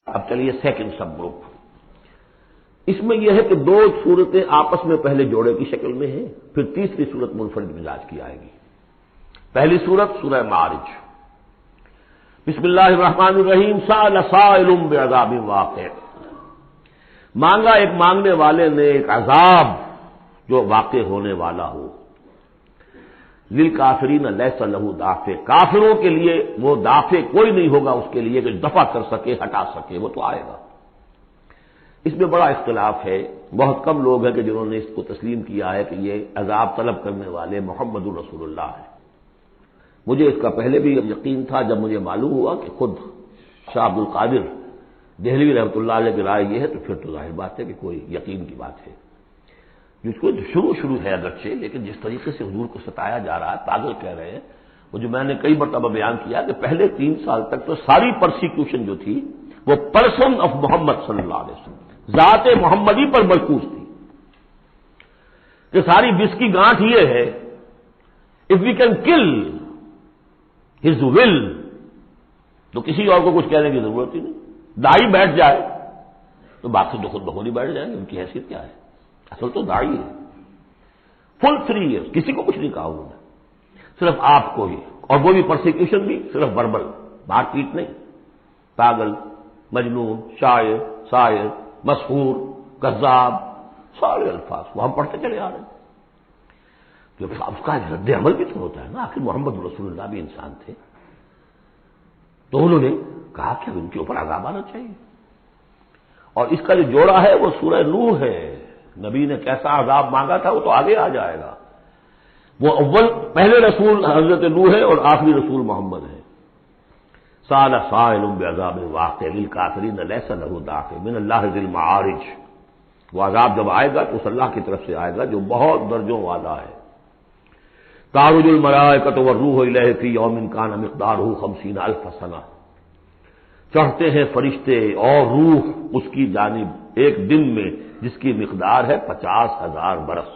اب چلیے second sub group. اس میں یہ ہے کہ دو صورتیں آپس میں پہلے جوڑے کی شکل میں ہیں، پھر تیسری صورت منفرد مزاج کی آئے گی. پہلی صورت سورہ معارج. بسم اللہ الرحمن الرحیم. سأل سائل بعذاب واقع. مانگا ایک مانگنے والے نے ایک عذاب جو واقع ہونے والا ہو. للکافرین لیس لہ دافع. کافروں کے لیے وہ دافع کوئی نہیں ہوگا اس کے لیے کہ دفع کر سکے، ہٹا سکے، وہ تو آئے گا. اس میں بڑا اختلاف ہے. بہت کم لوگ ہیں کہ جنہوں نے اس کو تسلیم کیا ہے کہ یہ عذاب طلب کرنے والے محمد الرسول اللہ ہیں. مجھے اس کا پہلے بھی یقین تھا جب مجھے معلوم ہوا کہ خود شاہ عبد القادر دہلوی رحمۃ اللہ علیہ کی رائے یہ ہے تو پھر تو ظاہر بات ہے کہ کوئی یقین کی بات ہے. جس کو شروع ہے اگرچہ، لیکن جس طریقے سے حضور کو ستایا جا رہا ہے، پاگل کہہ رہے ہیں. وہ جو میں نے کئی مرتبہ بیان کیا کہ پہلے 3 سال تک تو ساری پرسیکیوشن جو تھی وہ پرسن آف محمد صلی اللہ علیہ وسلم، ذات محمدی پر مرکوز تھی. کہ ساری بس کی گانٹھ یہ ہے if we can kill his will تو کسی اور کو کچھ کہنے کی ضرورت ہی نہیں. دائی بیٹھ جائے تو باقی تو خود بخود ہی بیٹھ جائیں گے. ان کی حیثیت کیا ہے؟ اصل تو دائی ہے. فل 3 ایئرس کسی کو کچھ نہیں کہا انہوں نے، صرف آپ کو ہی. اور وہ بھی پرسیکیوشن بھی صرف وربل، بات پیٹ نہیں. پاگل، مجنون، شاعر، شاعر، مسحور، کذاب، سارے الفاظ وہ ہم پڑھتے چلے آ رہے ہیں. تو اس کا رد عمل بھی تو ہوتا ہے نا. آخر محمد رسول اللہ بھی انسان تھے. تو انہوں نے کہا کہ ان کے اوپر عذاب آنا چاہیے. اور اس کا جو جوڑا ہے وہ سورہ نوح ہے. نبی نے کیسا عذاب مانگا تھا وہ تو آگے آ جائے گا. وہ پہلے رسول حضرت نوح ہے اور آخری رسول محمد ہے. سأل سائل بعذاب واقع للکافرین لیس لہ دافع من اللہ ذی المعارج. وہ عذاب جب آئے گا تو اس اللہ کی طرف سے آئے گا جو بہت درجوں والا ہے. تعرج الملائکۃ والروح الیہ فی یوم کان مقدارہ 50,000 سنہ. چڑھتے ہیں فرشتے اور روح اس کی جانب ایک دن میں جس کی مقدار ہے 50,000 برس.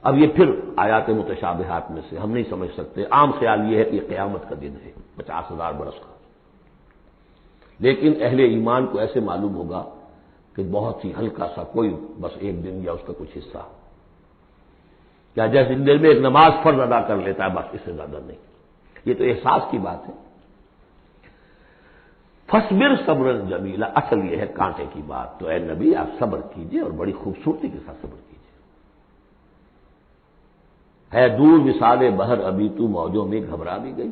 اب یہ پھر آیات متشابہات میں سے ہم نہیں سمجھ سکتے. عام خیال یہ ہے کہ یہ قیامت کا دن ہے 50,000 برس کا. لیکن اہل ایمان کو ایسے معلوم ہوگا کہ بہت ہی ہلکا سا کوئی بس ایک دن یا اس کا کچھ حصہ، کیا جیسے دن میں ایک نماز فرض ادا کر لیتا ہے بس، اس سے زیادہ نہیں. یہ تو احساس کی بات ہے. فصبر صبرا جمیلا. اصل یہ ہے کانٹے کی بات. تو اے نبی آپ صبر کیجئے اور بڑی خوبصورتی کے ساتھ صبر کیجئے. ہے دور وصال بہر ابھی تو موجوں میں گھبرا بھی گئی.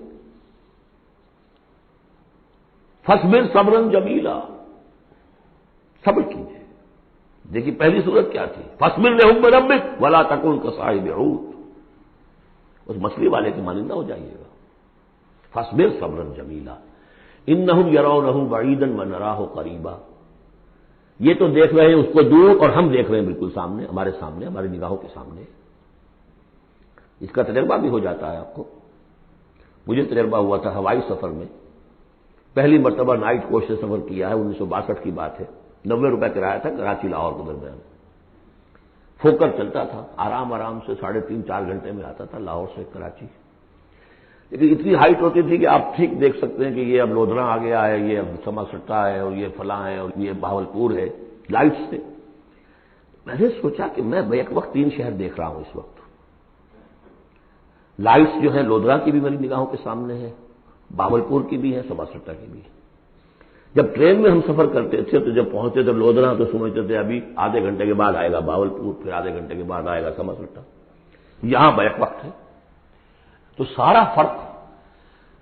فصبر صبرا جمیلا. صبر کیجئے. دیکھیے پہلی صورت کیا تھی؟ فصبر لحکم ربک ولا تکن کصاحب حوت. اس مچھلی والے کی مانندہ ہو جائیے گا. فصبر صبرا جمیلا. انہم یرونہ بعیدا ونراہ قریبا. یہ تو دیکھ رہے ہیں اس کو دور اور ہم دیکھ رہے ہیں بالکل سامنے، ہمارے سامنے، ہماری نگاہوں کے سامنے. اس کا تجربہ بھی ہو جاتا ہے آپ کو. مجھے تجربہ ہوا تھا ہوائی سفر میں. پہلی مرتبہ نائٹ کوچ سے سفر کیا ہے، 1962 کی بات ہے. 90 روپے کرایہ تھا کراچی لاہور کے درمیان. فوکر چلتا تھا آرام سے 3.5-4 گھنٹے میں آتا تھا لاہور سے کراچی. لیکن اتنی ہائٹ ہوتی تھی کہ آپ ٹھیک دیکھ سکتے ہیں کہ یہ اب لودھرا آ گیا ہے، یہ اب سما سٹا ہے، اور یہ فلاں ہے، اور یہ بہاولپور ہے. لائٹس سے میں نے سوچا کہ میں بیک وقت 3 شہر دیکھ رہا ہوں اس وقت. لائٹس جو ہے لودھرا کی بھی میری نگاہوں کے سامنے ہے، بہاولپور کی بھی ہے، سما سٹا کی بھی ہے. جب ٹرین میں ہم سفر کرتے تھے تو جب پہنچتے تھے لودھرا تو سمجھتے تھے ابھی آدھے گھنٹے کے بعد آئے گا بہاولپور، پھر آدھے گھنٹے کے بعد آئے گا سما سٹا. یہاں بیک وقت ہے. تو سارا فرق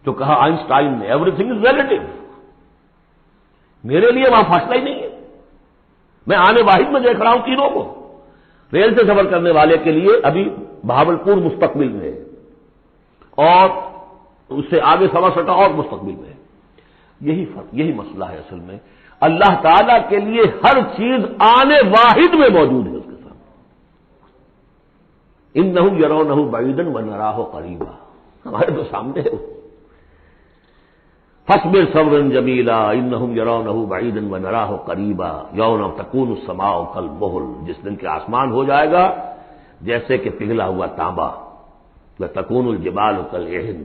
جو کہا آئنسٹائن نے ایوری تھنگ از ریلیٹو، میرے لیے وہاں فاصلہ ہی نہیں ہے. میں آنے واحد میں دیکھ رہا ہوں تینوں کو. ریل سے سفر کرنے والے کے لیے ابھی بہاولپور مستقبل میں ہے اور اس سے آگے سوا سٹا اور مستقبل میں ہے. یہی فرق، یہی مسئلہ ہے اصل میں. اللہ تعالی کے لیے ہر چیز آنے واحد میں موجود ہے اس کے سامنے. انہم یرونہ بعیدا ونراہ قریبا. ہمارے تو سامنے ہے. فاصبر صبرا جمیلا انہم یرونہ بعیدا ونراہ قریبا یوم تکون السماء کالمہل. جس دن کے آسمان ہو جائے گا جیسے کہ پگھلا ہوا تانبا. وتکون الجبال کالعہن.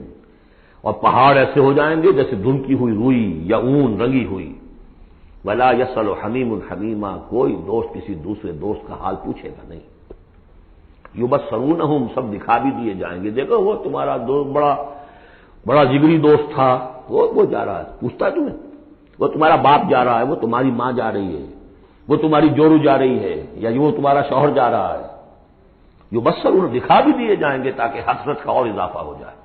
اور پہاڑ ایسے ہو جائیں گے جیسے دھنکی ہوئی روئی یا اون رنگی ہوئی. ولا یسأل حمیم حمیما، کوئی دوست کسی دوسرے دوست کا حال پوچھے گا نہیں. یبصرونہم، سب دکھا بھی دیے جائیں گے، دیکھو وہ تمہارا دوست بڑا جگری دوست تھا، وہ جا رہا ہے، پوچھتا ہے تمہیں، وہ تمہارا باپ جا رہا ہے، وہ تمہاری ماں جا رہی ہے، وہ تمہاری جورو جا رہی ہے، یا وہ تمہارا شوہر جا رہا ہے. یبصرون، دکھا بھی دیے جائیں گے تاکہ حسرت کا اور اضافہ ہو جائے.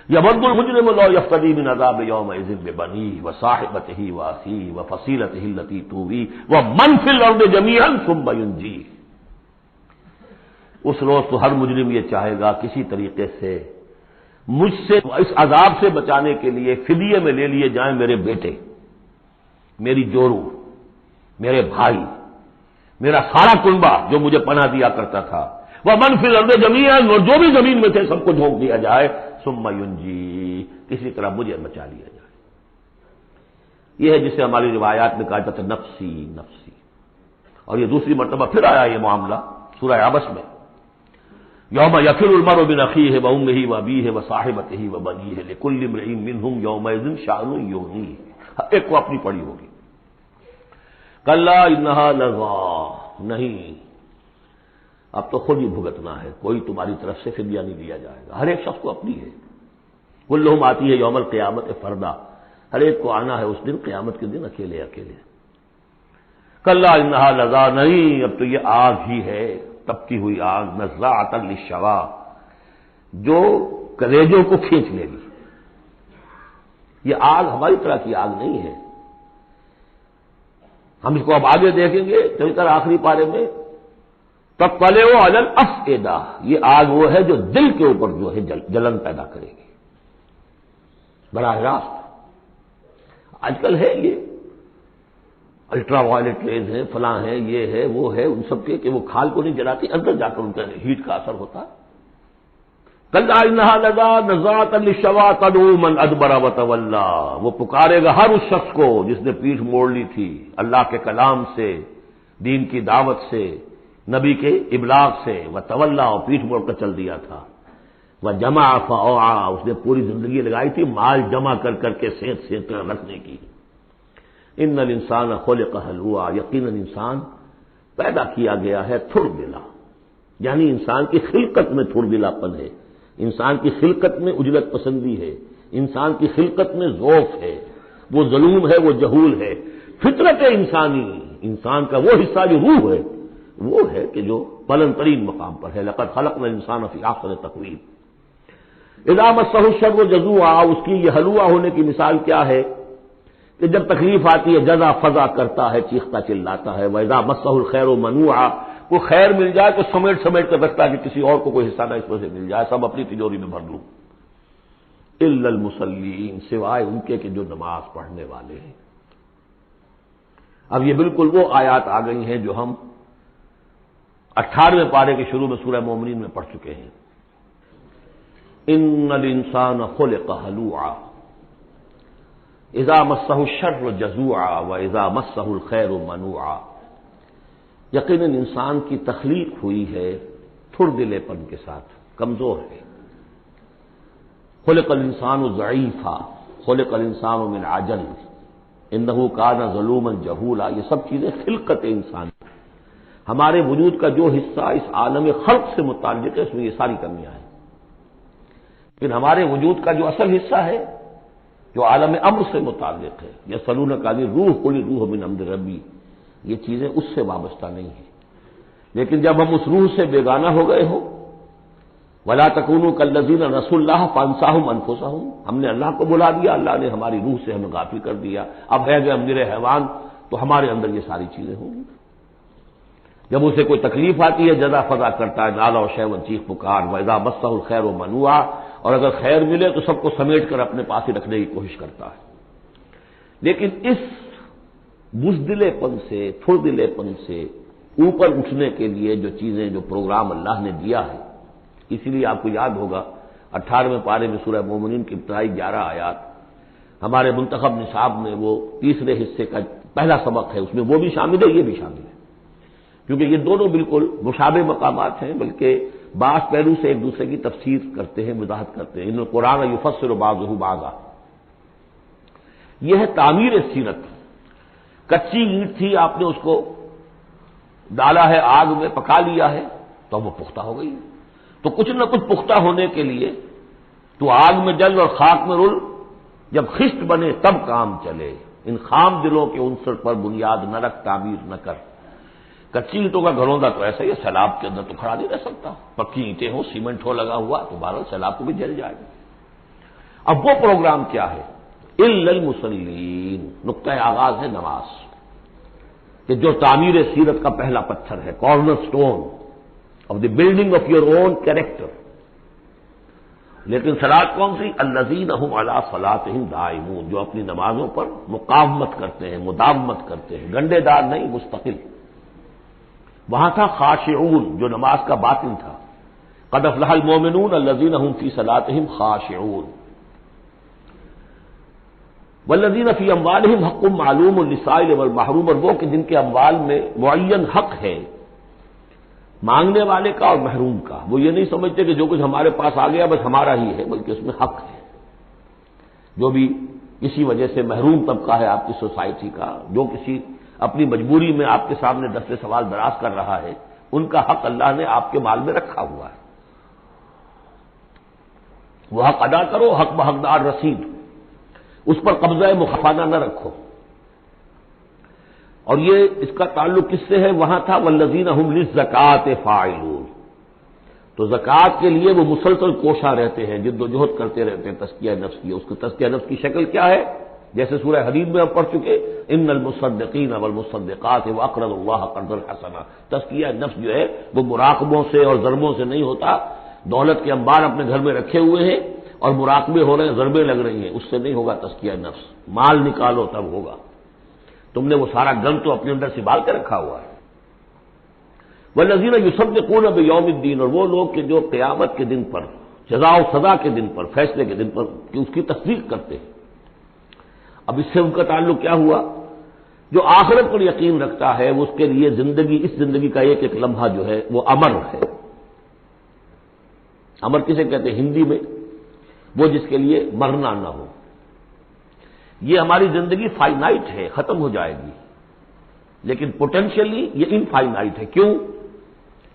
یود المجرم لو یفتدی من عذاب یومئذ ببنیہ وصاحبتہ واخیہ وفصیلتہ التی تؤویہ ومن فی الارض جمیعا ثم ینجیہ. اس روز تو ہر مجرم یہ چاہے گا کسی طریقے سے مجھ سے اس عذاب سے بچانے کے لیے فدیے میں لے لیے جائیں میرے بیٹے، میری جورو، میرے بھائی، میرا سارا کنبہ جو مجھے پناہ دیا کرتا تھا. وہ من فی الارض جمیعا، اور جو بھی زمین میں تھے سب کو جھونک دیا جائے. ثم ینجی، کسی طرح مجھے بچا لیا جائے. یہ ہے جسے ہماری روایات میں کہا جاتا ہے نفسی نفسی. اور یہ دوسری مرتبہ پھر آیا یہ معاملہ سورہ عبس میں. یوم یفر المرء من اخیہ وامہ وابیہ وصاحبتہ وبنیہ لکل امرئ منہم یومئذ شأن یغنیہ. ایک کو اپنی پڑی ہوگی. کلا انہا لظی، نہیں، اب تو خود ہی بھگتنا ہے، کوئی تمہاری طرف سے فدیہ نہیں دیا جائے گا. ہر ایک شخص کو اپنی ہے. کلہم آتی ہے یوم القیامت فردا، ہر ایک کو آنا ہے اس دن، قیامت کے دن اکیلے اکیلے. کلا انہا لظی، نہیں، اب تو یہ آگ ہی ہے، تپتی ہوئی آگ، نزاعۃ للشوا، جو کلیجوں کو کھینچ لے گی. یہ آگ ہماری طرح کی آگ نہیں ہے. ہم اس کو اب آگے دیکھیں گے چل کر آخری پارے میں. تطلع علی الافئدہ، یہ آگ وہ ہے جو دل کے اوپر جو ہے جلن پیدا کرے گی براہ راست. آج کل ہے یہ الٹرا وائلٹ ریز ہیں، فلاں ہیں، یہ ہے وہ ہے، ان سب کے کہ وہ کھال کو نہیں جلاتی، اندر جا کر ان کا ہیٹ کا اثر ہوتا ہے. کلا انہا لظی نزاعۃ للشوا تدعو من ادبر وتولی، وہ پکارے گا ہر اس شخص کو جس نے پیٹھ موڑ لی تھی اللہ کے کلام سے، دین کی دعوت سے، نبی کے ابلاغ سے. وتولی، اور پیٹھ موڑ کر چل دیا تھا. وجمع فاوعى، اس نے پوری زندگی لگائی تھی مال جمع کر کر کے سینت کر رکھنے کی. ان الانسان خلق ہلوعا، یقیناً انسان پیدا کیا گیا ہے تھڑ دلا، یعنی انسان کی خلقت میں تھڑ دلاپن ہے، انسان کی خلقت میں اجلت پسندی ہے، انسان کی خلقت میں ذوف ہے، وہ ظلوم ہے، وہ جہول ہے. فطرت انسانی، انسان کا وہ حصہ جو روح ہے وہ ہے کہ جو بلند ترین مقام پر ہے. لقد خلقنا الانسان فی احسن تقویم. اذا مسہ الشر جزوعا، اس کی یہ ہلوا ہونے کی مثال کیا ہے کہ جب تکلیف آتی ہے جزا فضا کرتا ہے، چیختا چلاتا ہے. وَإِذَا مَسَّهُ الْخَيْرُ مَنُوعًا، کو خیر مل جائے تو سمیٹ کر رکھتا ہے کہ کسی اور کو کوئی حصہ نہ اس میں سے مل جائے، سب اپنی تجوری میں بھر لوں. إِلَّا الْمُصَلِّينَ، سوائے ان کے کہ جو نماز پڑھنے والے ہیں. اب یہ بالکل وہ آیات آ گئی ہیں جو ہم 18ویں پارے کے شروع میں سورہ مومنین میں پڑھ چکے ہیں. ان الانسان خلق ہلوعا اذا مسہ الشر جزوعا واذا مسہ الخیر منوعا. یقیناً انسان کی تخلیق ہوئی ہے تھڑ دلے پن کے ساتھ، کمزور ہے. خلق الانسان ضعیفا خلق الانسان من عجل انہ کان ظلوما جہولا. یہ سب چیزیں خلقت انسان، ہمارے وجود کا جو حصہ اس عالم خلق سے متعلق ہے اس میں یہ ساری کمیاں ہیں. پھر ہمارے وجود کا جو اصل حصہ ہے جو عالم امر سے متعلق ہے، یسألونک عن الروح قل الروح من امر ربی، یہ چیزیں اس سے وابستہ نہیں ہیں. لیکن جب ہم اس روح سے بیگانہ ہو گئے ہوں، ولا تکونوا کالذین نسوا اللہ فانساہم انفسہم، ہم نے اللہ کو بلا دیا، اللہ نے ہماری روح سے ہمیں غافل کر دیا، اب ہے گئے ہم نرے حیوان، تو ہمارے اندر یہ ساری چیزیں ہوں گی. جب اسے کوئی تکلیف آتی ہے جزا فضا کرتا ہے، نالا و شیون، چیخ پکار. وَإِذَا مَسَّهُ الْخَيْرُ مَنُوعًا، اور اگر خیر ملے تو سب کو سمیٹ کر اپنے پاس ہی رکھنے کی کوشش کرتا ہے. لیکن اس بزدلے پن سے، تھڑ دلے پن سے اوپر اٹھنے کے لیے جو چیزیں، جو پروگرام اللہ نے دیا ہے، اسی لیے آپ کو یاد ہوگا 18ویں پارے میں سورہ مومنین کی ابتدائی 11 آیات ہمارے منتخب نصاب میں وہ تیسرے حصے کا پہلا سبق ہے، اس میں وہ بھی شامل ہے، یہ بھی شامل ہے، کیونکہ یہ دونوں بالکل مشابہ مقامات ہیں، بلکہ بعض پہلو سے ایک دوسرے کی تفسیر کرتے ہیں، وضاحت کرتے ہیں۔ ان القرآن یفسر بعضہ بعضا، یہ ہے تعمیر سیرت۔ کچی اینٹ تھی، آپ نے اس کو ڈالا ہے آگ میں، پکا لیا ہے تو وہ پختہ ہو گئی۔ تو کچھ نہ کچھ پختہ ہونے کے لیے تو آگ میں جل اور خاک میں رل، جب خشت بنے تب کام چلے۔ ان خام دلوں کے عنصر پر بنیاد نہ رکھ، تعمیر نہ کر۔ کچی اینٹوں کا گھروندا تو ایسا ہی ہے، سیلاب کے اندر تو کھڑا نہیں رہ سکتا۔ پکی اینٹیں ہو، سیمنٹ ہو لگا ہوا تو بہرحال سیلاب کو بھی جل جائے گا۔ اب وہ پروگرام کیا ہے؟ الا المصلین، نقطہ آغاز ہے نماز، کہ جو تعمیر سیرت کا پہلا پتھر ہے، corner stone of the building of your own character. لیکن صلاۃ کون سی؟ الذین هم علی صلاتهم دائمون، جو اپنی نمازوں پر مقاومت کرتے ہیں، مداومت کرتے ہیں، گنڈے دار نہیں، مستقل۔ وہاں تھا خاشعون، جو نماز کا باطن تھا، قد افلح المؤمنون الذین هم فی صلاتهم خاشعون، والذین فی اموالہم حق معلوم للسائل والمحروم، اور وہ کہ جن کے اموال میں معین حق ہے مانگنے والے کا اور محروم کا۔ وہ یہ نہیں سمجھتے کہ جو کچھ ہمارے پاس آ گیا بس ہمارا ہی ہے، بلکہ اس میں حق ہے۔ جو بھی کسی وجہ سے محروم طبقہ ہے آپ کی سوسائٹی کا، جو کسی اپنی مجبوری میں آپ کے سامنے دست سوال دراز کر رہا ہے، ان کا حق اللہ نے آپ کے مال میں رکھا ہوا ہے۔ وہ حق ادا کرو، حق بحقدار رسید، اس پر قبضہ مخفانہ نہ رکھو۔ اور یہ اس کا تعلق کس سے ہے؟ وہاں تھا والذین هم للزکاۃ فاعلون، تو زکوٰۃ کے لیے وہ مسلسل کوشاں رہتے ہیں، جد و جہد کرتے رہتے ہیں تزکیہ نفس کی۔ اس کو تزکیہ نفس کی شکل کیا ہے؟ جیسے سورہ حدید میں ہم پڑھ چکے، ان المصدقین والمصدقات واقرضوا اللہ قرضا حسنا۔ تزکیہ نفس جو ہے وہ مراقبوں سے اور ضربوں سے نہیں ہوتا۔ دولت کے انبار اپنے گھر میں رکھے ہوئے ہیں اور مراقبے ہو رہے ہیں، ضربیں لگ رہی ہیں، اس سے نہیں ہوگا تزکیہ نفس۔ مال نکالو تب ہوگا۔ تم نے وہ سارا گن تو اپنے اندر سنبھال کے رکھا ہوا ہے۔ والذین یصدقون بیوم الدین، اور وہ لوگ کہ جو قیامت کے دن پر، جزا و سزا کے دن پر، فیصلے کے دن پر کہ اس کی تصدیق کرتے ہیں۔ اب اس سے ان کا تعلق کیا ہوا؟ جو آخرت پر یقین رکھتا ہے وہ اس کے لیے زندگی، اس زندگی کا ایک ایک لمحہ جو ہے وہ امر ہے۔ امر کسے کہتے ہیں ہندی میں؟ وہ جس کے لیے مرنا نہ ہو۔ یہ ہماری زندگی فائنائٹ ہے، ختم ہو جائے گی، لیکن پوٹینشیلی یہ انفائنائٹ ہے۔ کیوں؟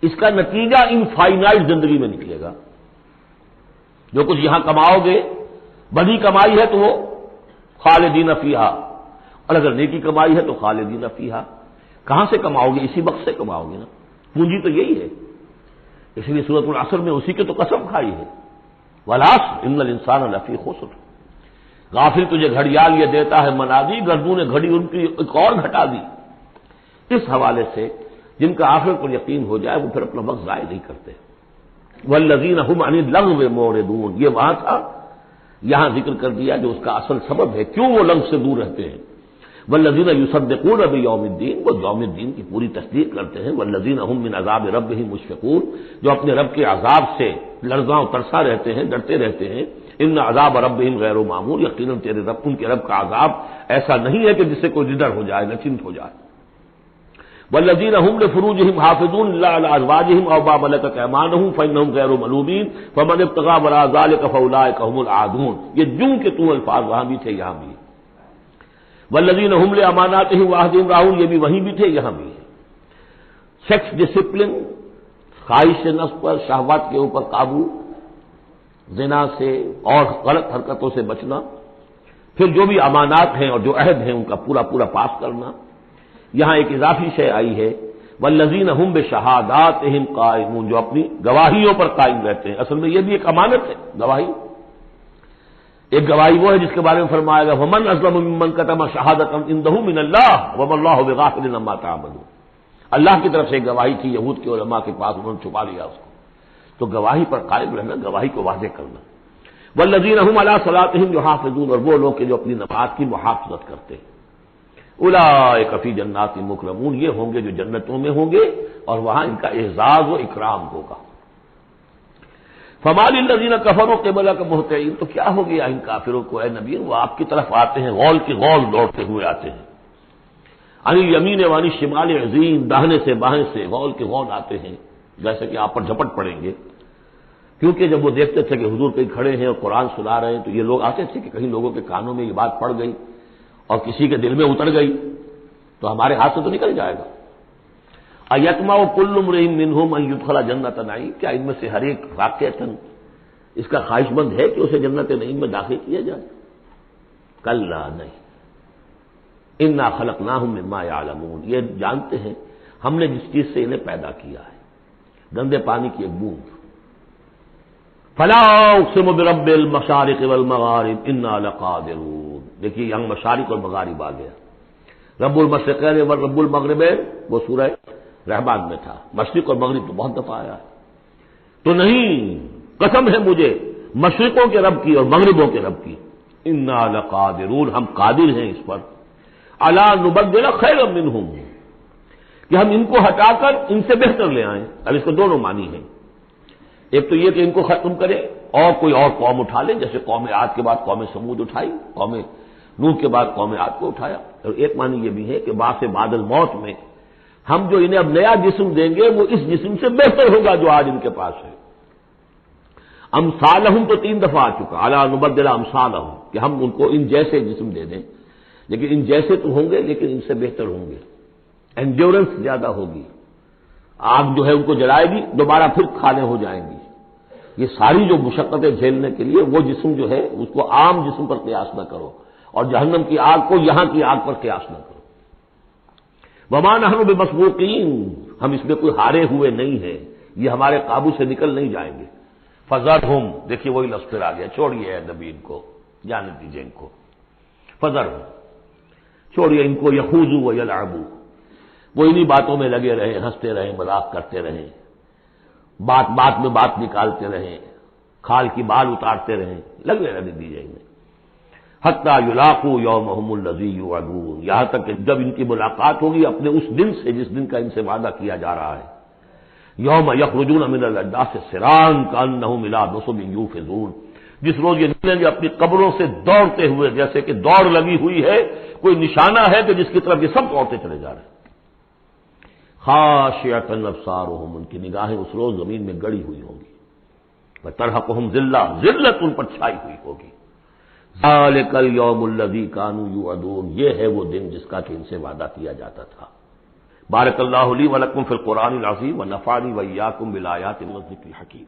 اس کا نتیجہ انفائنائٹ زندگی میں نکلے گا۔ جو کچھ یہاں کماؤ گے، بڑی کمائی ہے تو وہ خالدین فیہا، اور اگر نیکی کمائی ہے تو خالدین فیہا۔ کہاں سے کماؤ گے؟ اسی وقت سے کماؤ گے نا، پونجی تو یہی ہے۔ اس لیے سورۃ العصر میں اسی کی تو قسم کھائی ہے، والعصر ان الانسان لفی خسر۔ غافل تجھے گھڑیال یہ دیتا ہے منادی، گردوں نے گھڑی ان کی ایک اور گھٹا دی۔ اس حوالے سے جن کا آخرت پر یقین ہو جائے وہ پھر اپنا وقت ضائع نہیں کرتے۔ والذین هم عن اللغو معرضون، یہ وہاں تھا، یہاں ذکر کر دیا جو اس کا اصل سبب ہے کیوں وہ لغو سے دور رہتے ہیں۔ والذین یصدقون بیوم الدین، وہ یوم الدین کی پوری تصدیق کرتے ہیں۔ والذین هم من عذاب ربهم مشفقون، جو اپنے رب کے عذاب سے لرزاں و ترسا رہتے ہیں، ڈرتے رہتے ہیں۔ ان عذاب ربهم غیر معمول، یقیناً تیرے رب، ان کے رب کا عذاب ایسا نہیں ہے کہ جس سے کوئی ڈر ہو جائے، نچنت ہو جائے۔ والذین هم لفروجهم حافظون الا علی ازواجهم او ما ملکت ایمانهم فانهم غیر ملومین فمن ابتغى وراء ذلك فاولئک هم العادون۔ یہ جوں کے تو الفاظ وہاں بھی تھے یہاں بھی۔ والذین هم لاماناتهم وعهدهم راعون، یہ بھی وہیں بھی تھے یہاں بھی ہے۔ سیکس ڈسپلن، خواہش نفس پر، شہوات کے اوپر قابو، زنا سے اور غلط حرکتوں سے بچنا، پھر جو بھی امانات ہیں اور جو عہد ہیں ان کا پورا پورا پاس کرنا۔ یہاں ایک اضافی شے آئی ہے، والذین هم بشہاداتهم قائمون، جو اپنی گواہیوں پر قائم رہتے ہیں۔ اصل میں یہ بھی ایک امانت ہے، گواہی۔ ایک گواہی وہ ہے جس کے بارے میں فرمایا گیا ومن اظلم ممن کتم شہادۃ عنده من اللہ وما اللہ بغافل عما تعملون۔ اللہ کی طرف سے ایک گواہی تھی یہود کے علماء کے پاس، انہوں نے چھپا لیا اس کو۔ تو گواہی پر قائم رہنا، گواہی کو واضح کرنا۔ والذین هم علی صلاتهم یحافظون، اور وہ لوگ کہ جو اپنی نماز کی محافظت کرتے ہیں۔ اولئک فی جنات مکرمون، یہ ہوں گے جو جنتوں میں ہوں گے اور وہاں ان کا اعزاز و اکرام ہوگا۔ فما للذین کفروا قبلک مہطعین، تو کیا ہو گیا ان کافروں کو اے نبی؟ وہ آپ کی طرف آتے ہیں، غول کی غول دوڑتے ہوئے آتے ہیں۔ عن الیمین وعن الشمال عزین، داہنے سے بائیں سے غول کے غول آتے ہیں۔ جیسے کہ آپ پر جھپٹ پڑیں گے، کیونکہ جب وہ دیکھتے تھے کہ حضور کہیں کھڑے ہیں اور قرآن سنا رہے ہیں تو یہ لوگ آتے تھے کہ کہیں لوگوں کے کانوں میں یہ بات پڑ گئی اور کسی کے دل میں اتر گئی تو ہمارے ہاتھ سے تو نکل جائے گا۔ ایتما کل امرئ منہم ان یدخل جنت نعیم، کیا ان میں سے ہر ایک واقعتاً اس کا خواہش مند ہے کہ اسے جنت نعیم میں داخل کیا جائے؟ کلا نہیں، انا خلقناہم مما یعلمون، یہ جانتے ہیں ہم نے جس چیز سے انہیں پیدا کیا ہے، گندے پانی کی ایک بوند۔ فلا اقسم برب المشارق والمغارب انا لقادرون، دیکھیے یہاں مشارق اور مغارب آ گیا، رب المشرقین و رب المغربین وہ سورہ رحمان میں تھا، مشرق اور مغرب تو بہت دفعہ آیا ہے، تو نہیں، قسم ہے مجھے مشرقوں کے رب کی اور مغربوں کے رب کی، انا لقادرون، ہم قادر ہیں اس پر، الا نبدل خیرا منہم، کہ ہم ان کو ہٹا کر ان سے بہتر لے آئیں۔ اب اس کے دونوں معنی ہیں، ایک تو یہ کہ ان کو ختم کرے اور کوئی اور قوم اٹھا لے، جیسے قوم عاد کے بعد قوم سمود اٹھائی، قوم نوح کے بعد قوم عاد کو اٹھایا، اور ایک معنی یہ بھی ہے کہ بعد بعد الموت میں ہم جو انہیں اب نیا جسم دیں گے وہ اس جسم سے بہتر ہوگا جو آج ان کے پاس ہے۔ امثالہم تو 3 دفعہ آ چکا، الا نبدل امثالہم، کہ ہم ان کو ان جیسے جسم دے دیں، لیکن ان جیسے تو ہوں گے لیکن ان سے بہتر ہوں گے، انڈیورنس زیادہ ہوگی، آگ جو ہے ان کو جلائے گی دوبارہ پھر کھانے ہو جائیں گی، یہ ساری جو مشقتیں جھیلنے کے لیے وہ جسم جو ہے اس کو عام جسم پر قیاس نہ کرو، اور جہنم کی آگ کو یہاں کی آگ پر قیاس نہ کرو۔ وما نحن بمسبوقین، ہم اس میں کوئی ہارے ہوئے نہیں ہیں، یہ ہمارے قابو سے نکل نہیں جائیں گے۔ فذرہم، دیکھیے وہی لفظ پھر آ گیا، چھوڑیے اے نبی ان کو، جانے دیجیے ان کو، فذرہم، چھوڑیے ان کو، یخوضوا ویلعبوا، وہ انہی باتوں میں لگے رہے، ہنستے رہیں، مذاق کرتے رہیں، بات بات میں بات نکالتے رہیں، کھال کی بال اتارتے رہیں، لگے رہنے دیجیے انہیں، حتی یلاقوا یومہم الذی یوعدون، یہاں تک کہ جب ان کی ملاقات ہوگی اپنے اس دن سے جس دن کا ان سے وعدہ کیا جا رہا ہے، یوم یخرجون من الاجداث سراعا کانہم الی نصب یوفضون، جس روز یہ نکلیں گے اپنی قبروں سے دوڑتے ہوئے، جیسے کہ دوڑ لگی ہوئی ہے، کوئی نشانہ ہے کہ جس کی طرف یہ سب دوڑتے چلے جا رہے ہیں۔ خاشعۃ ابصارہم، ان کی نگاہیں اس روز زمین میں گڑی ہوئی ہوں گی، وترہقہم ذلہ، ذلت ان پر چھائی ہوئی ہوگی۔ ذالک الیوم الذی کانوا یوعدون، یہ ہے وہ دن جس کا کہ ان سے وعدہ کیا جاتا تھا۔ بارک اللہ لی ولکم فی القرآن العظیم ونفعنی وإیاکم بالآیات والذکر الحکیم۔